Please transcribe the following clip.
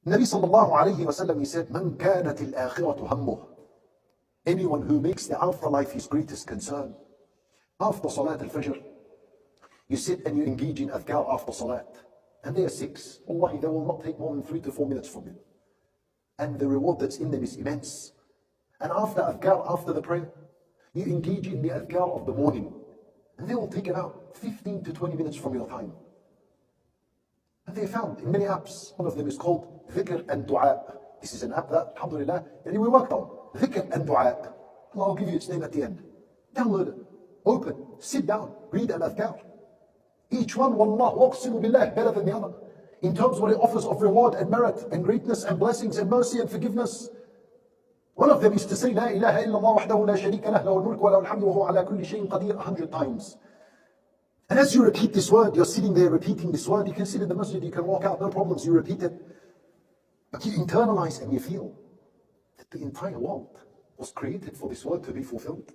Nabi sallallahu alayhi wa sallam, he said, Man kanat al-akhiratu hammuh. Anyone who makes the afterlife his greatest concern. After Salat al-Fajr, you sit and you engage in adhkar after Salat. And they are 6. Wallahi, they will not take more than 3 to 4 minutes from you. And the reward that's in them is immense. And after adhkar, after the prayer, you engage in the adhkar of the morning. And they will take about 15 to 20 minutes from your time. And they found in many apps, one of them is called Dhikr and Dua. This is an app that, alhamdulillah, we worked on. Dhikr and Dua. Allah will give you its name at the end. Download it, open, sit down, read an adhkar. Each one, wallah, waqsimu billah, better than the other. In terms of what it offers of reward and merit and greatness and blessings and mercy and forgiveness. One of them is to say, La ilaha illallah wahdahu la sharika lah, lahu al-mulk wa lahu al-hamdu wa huwa ala kulli shay'in qadir 100 times. And as you repeat this word, you're sitting there repeating this word. You can sit in the masjid, you can walk out, no problems, you repeat it. But you internalize and you feel that the entire world was created for this word to be fulfilled.